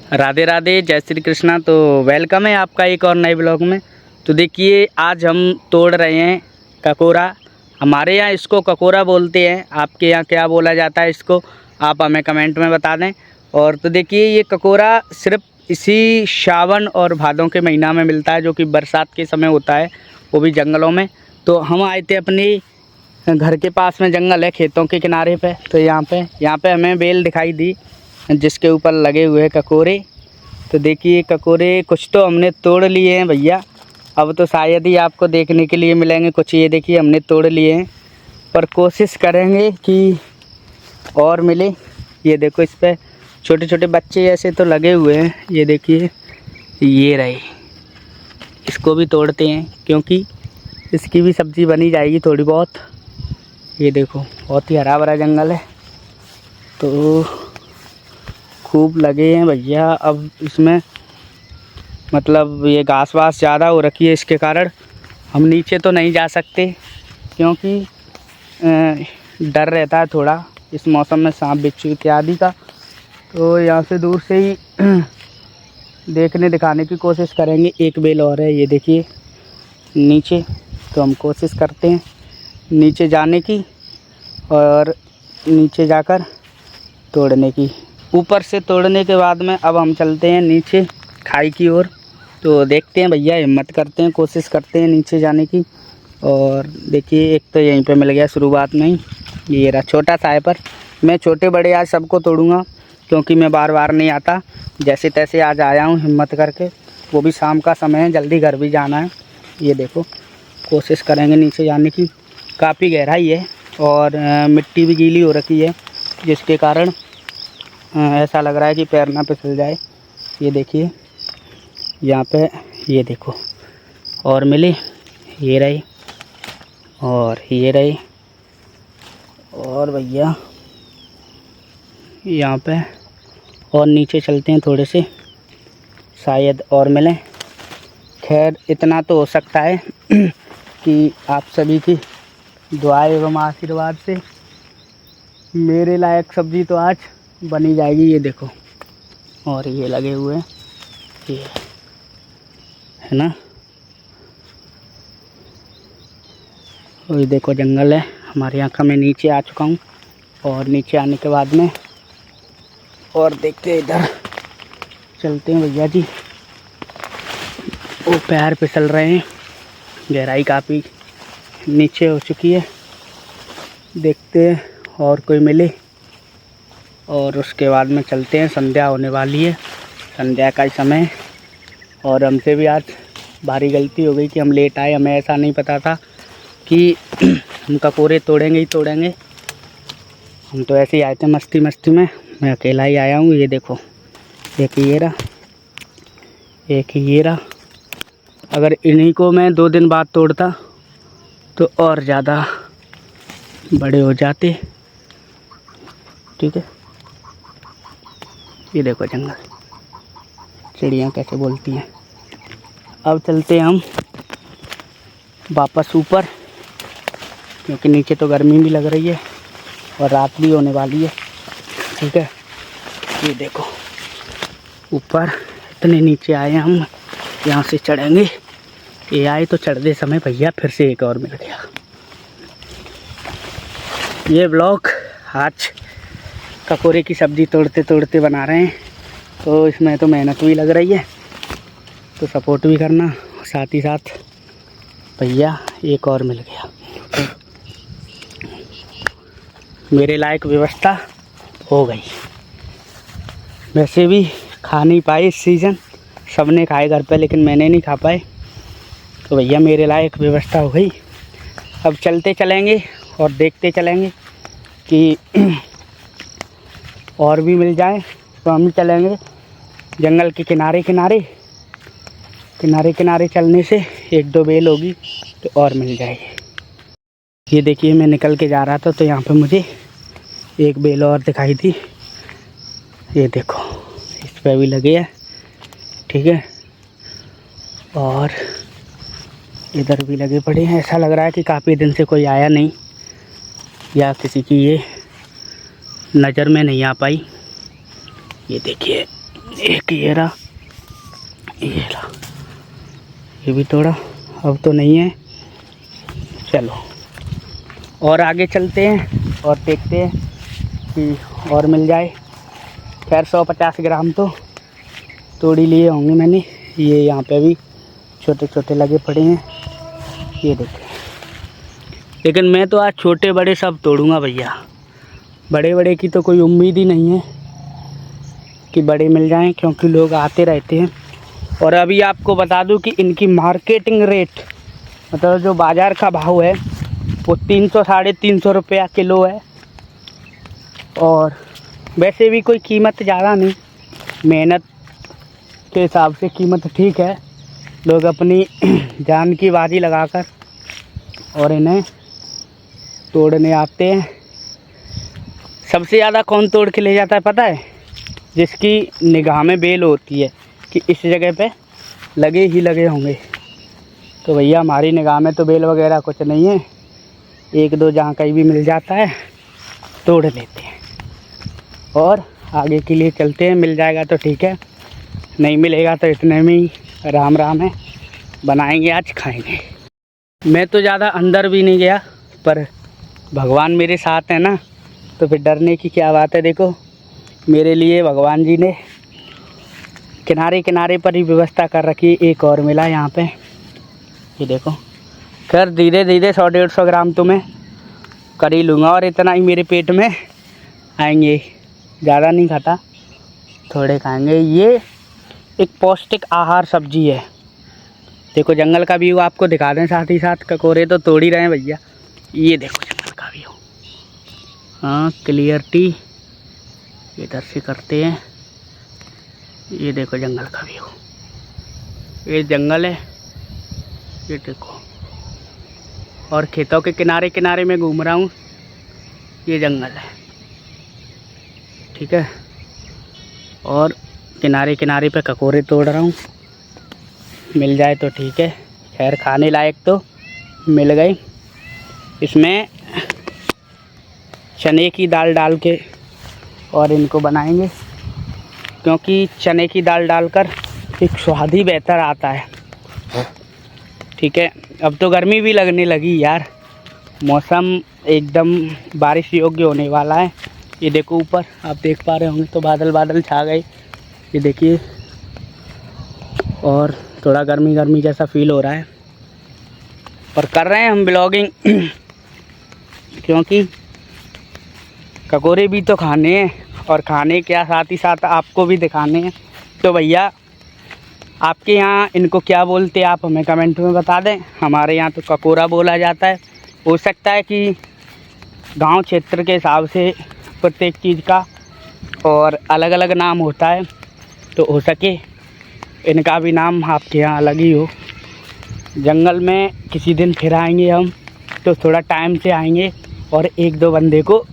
राधे राधे, जय श्री कृष्णा। तो वेलकम है आपका एक और नए ब्लॉग में। तो देखिए आज हम तोड़ रहे हैं ककोरा। हमारे यहाँ इसको ककोरा बोलते हैं, आपके यहाँ क्या बोला जाता है इसको आप हमें कमेंट में बता दें। और तो देखिए ये ककोरा सिर्फ इसी सावन और भादों के महीना में मिलता है, जो कि बरसात के समय होता है, वो भी जंगलों में। तो हम आए थे अपनी घर के पास में जंगल है, खेतों के किनारे पे। तो यहाँ पे हमें बेल दिखाई दी जिसके ऊपर लगे हुए ककोरे। तो देखिए ककोरे कुछ तो हमने तोड़ लिए हैं भैया, अब तो शायद ही आपको देखने के लिए मिलेंगे कुछ। ये देखिए हमने तोड़ लिए हैं, पर कोशिश करेंगे कि और मिले। ये देखो इस पर छोटे छोटे बच्चे ऐसे तो लगे हुए हैं, ये देखिए ये रहे। इसको भी तोड़ते हैं क्योंकि इसकी भी सब्ज़ी बनी जाएगी थोड़ी बहुत। ये देखो बहुत ही हरा भरा जंगल है, तो खूब लगे हैं भैया। अब इसमें मतलब ये घास वास ज़्यादा हो रखी है, इसके कारण हम नीचे तो नहीं जा सकते क्योंकि डर रहता है थोड़ा इस मौसम में सांप बिच्छू इत्यादि का। तो यहाँ से दूर से ही देखने दिखाने की कोशिश करेंगे। एक बेल और है, ये देखिए नीचे। तो हम कोशिश करते हैं नीचे जाने की और नीचे जाकर तोड़ने की। ऊपर से तोड़ने के बाद में अब हम चलते हैं नीचे खाई की ओर। तो देखते हैं भैया, हिम्मत करते हैं, कोशिश करते हैं नीचे जाने की। और देखिए एक तो यहीं पे मिल गया शुरुआत में ही, ये रहा छोटा सा है। पर मैं छोटे बड़े आज सबको तोड़ूंगा क्योंकि मैं बार बार नहीं आता, जैसे तैसे आज आया हूँ हिम्मत करके। वो भी शाम का समय है, जल्दी घर भी जाना है। ये देखो कोशिश करेंगे नीचे जाने की। काफ़ी गहराई है और मिट्टी भी गीली हो रखी है, जिसके कारण ऐसा लग रहा है कि पैर ना फिसल जाए। ये देखिए यहाँ पे, ये देखो और मिले, ये रहे और ये रहे। और भैया यहाँ पे और नीचे चलते हैं थोड़े से, शायद और मिलें। खैर इतना तो हो सकता है कि आप सभी की दुआ एवं आशीर्वाद से मेरे लायक सब्ज़ी तो आज बनी जाएगी। ये देखो और ये लगे हुए हैं, ये है ना। और ये देखो जंगल है हमारे यहाँ का। मैं नीचे आ चुका हूँ और नीचे आने के बाद में और देखते हैं, इधर चलते हैं भैया जी। वो पैर फिसल रहे हैं, गहराई काफ़ी नीचे हो चुकी है। देखते हैं और कोई मिले और उसके बाद में चलते हैं। संध्या होने वाली है, संध्या का ही समय। और हमसे भी आज भारी गलती हो गई कि हम लेट आए। हमें ऐसा नहीं पता था कि हम ककोरे तोड़ेंगे ही तोड़ेंगे। हम तो ऐसे ही आए थे मस्ती मस्ती में, मैं अकेला ही आया हूँ। ये देखो एक ये रहा, एक ये रहा। अगर इन्हीं को मैं 2 दिन बाद तोड़ता तो और ज़्यादा बड़े हो जाते। ठीक है, ये देखो जंगल, चिड़ियाँ कैसे बोलती हैं। अब चलते हैं हम वापस ऊपर, क्योंकि नीचे तो गर्मी भी लग रही है और रात भी होने वाली है। ठीक है, ये देखो ऊपर इतने नीचे आए हैं हम, यहाँ से चढ़ेंगे। ये आए तो चढ़ते समय भैया फिर से एक और मिल गया। ये ब्लॉग आज ककोरे की सब्ज़ी तोड़ते तोड़ते बना रहे हैं, तो इसमें तो मेहनत भी लग रही है, तो सपोर्ट भी करना। साथ ही साथ भैया एक और मिल गया। मेरे लायक व्यवस्था हो गई। वैसे भी खा नहीं पाए इस सीज़न, सबने खाए घर पे, लेकिन मैंने नहीं खा पाए। तो भैया मेरे लायक व्यवस्था हो गई। अब चलते चलेंगे और देखते चलेंगे कि और भी मिल जाए तो हम चलेंगे जंगल के किनारे किनारे। किनारे किनारे चलने से 1-2 बेल होगी तो और मिल जाएगी। ये देखिए मैं निकल के जा रहा था तो यहाँ पे मुझे एक बेल और दिखाई दी। ये देखो इस पे भी लगे हैं। ठीक है, और इधर भी लगे पड़े हैं। ऐसा लग रहा है कि काफ़ी दिन से कोई आया नहीं या किसी की ये नज़र में नहीं आ पाई। ये देखिए एक ये रहा, ये भी तोड़ा, अब तो नहीं है। चलो और आगे चलते हैं और देखते हैं कि और मिल जाए। खैर 150 ग्राम तो तोड़ ही लिए होंगे मैंने। ये यहाँ पे भी छोटे छोटे लगे पड़े हैं, ये देखिए। लेकिन मैं तो आज छोटे बड़े सब तोड़ूंगा भैया। बड़े बड़े की तो कोई उम्मीद ही नहीं है कि बड़े मिल जाएं, क्योंकि लोग आते रहते हैं। और अभी आपको बता दूं कि इनकी मार्केटिंग रेट, मतलब जो बाज़ार का भाव है, वो 300 साढ़े 300 रुपया किलो है। और वैसे भी कोई कीमत ज़्यादा नहीं, मेहनत के हिसाब से कीमत ठीक है। लोग अपनी जान की बाजी लगाकर और इन्हें तोड़ने आते हैं। सबसे ज़्यादा कौन तोड़ के ले जाता है पता है? जिसकी निगाह में बेल होती है कि इस जगह पे लगे ही लगे होंगे। तो भैया हमारी निगाह में तो बेल वगैरह कुछ नहीं है, एक दो जहाँ कहीं भी मिल जाता है तोड़ लेते हैं और आगे के लिए चलते हैं। मिल जाएगा तो ठीक है, नहीं मिलेगा तो इतने में ही राम राम है। बनाएंगे आज, खाएंगे। मैं तो ज़्यादा अंदर भी नहीं गया, पर भगवान मेरे साथ है ना, तो फिर डरने की क्या बात है। देखो मेरे लिए भगवान जी ने किनारे किनारे पर ही व्यवस्था कर रखी है। एक और मिला यहाँ पे, ये देखो। खैर धीरे धीरे 100-150 ग्राम तो मैं कर ही लूँगा और इतना ही मेरे पेट में आएंगे। ज़्यादा नहीं खाता, थोड़े खाएंगे। ये एक पौष्टिक आहार सब्जी है। देखो जंगल का व्यू आपको दिखा दें, साथ ही साथ ककोरे तो तोड़ ही रहे हैं भैया। ये देखो जंगल का व्यू, हाँ क्लियरिटी इधर से करते हैं। ये देखो जंगल का व्यू, ये जंगल है, ये देखो। और खेतों के किनारे किनारे में घूम रहा हूँ, ये जंगल है, ठीक है। और किनारे किनारे पे ककोरे तोड़ रहा हूँ, मिल जाए तो ठीक है। खैर खाने लायक तो मिल गए। इसमें चने की दाल डाल के और इनको बनाएंगे, क्योंकि चने की दाल डालकर एक स्वाद ही बेहतर आता है, ठीक है। अब तो गर्मी भी लगने लगी यार, मौसम एकदम बारिश योग्य होने वाला है। ये देखो ऊपर आप देख पा रहे होंगे तो बादल बादल छा गए, ये देखिए। और थोड़ा गर्मी गर्मी जैसा फील हो रहा है, और कर रहे हैं हम ब्लॉगिंग क्योंकि ककोरे भी तो खाने हैं, और खाने क्या साथ ही साथ आपको भी दिखाने हैं। तो भैया आपके यहाँ इनको क्या बोलते हैं, आप हमें कमेंट में बता दें। हमारे यहाँ तो ककोरा बोला जाता है। हो सकता है कि गांव क्षेत्र के हिसाब से प्रत्येक चीज़ का और अलग अलग नाम होता है, तो हो सके इनका भी नाम आपके यहाँ अलग ही हो। जंगल में किसी दिन फिर आएंगे हम, तो थोड़ा टाइम से आएंगे और एक दो बंदे को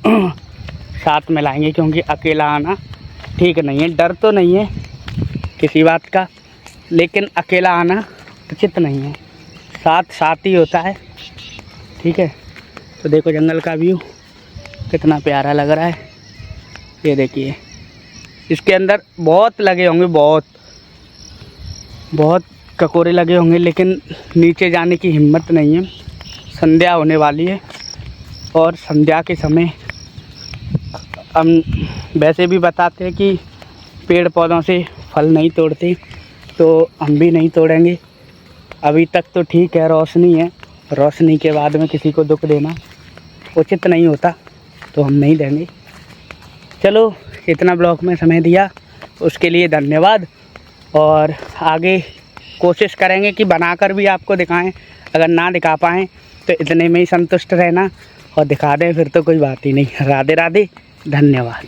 साथ में लाएंगे, क्योंकि अकेला आना ठीक नहीं है। डर तो नहीं है किसी बात का, लेकिन अकेला आना उचित नहीं है। साथ साथ ही होता है, ठीक है। तो देखो जंगल का व्यू कितना प्यारा लग रहा है, ये देखिए। इसके अंदर बहुत लगे होंगे, बहुत ककोरे लगे होंगे, लेकिन नीचे जाने की हिम्मत नहीं है। संध्या होने वाली है और संध्या के समय हम वैसे भी बताते हैं कि पेड़ पौधों से फल नहीं तोड़ते, तो हम भी नहीं तोड़ेंगे। अभी तक तो ठीक है, रोशनी है, रोशनी के बाद में किसी को दुख देना उचित नहीं होता, तो हम नहीं देंगे। चलो इतना ब्लॉग में समय दिया उसके लिए धन्यवाद, और आगे कोशिश करेंगे कि बनाकर भी आपको दिखाएं। अगर ना दिखा पाएँ तो इतने में ही संतुष्ट रहना, और दिखा दें फिर तो कोई बात ही नहीं। राधे राधे, धन्यवाद।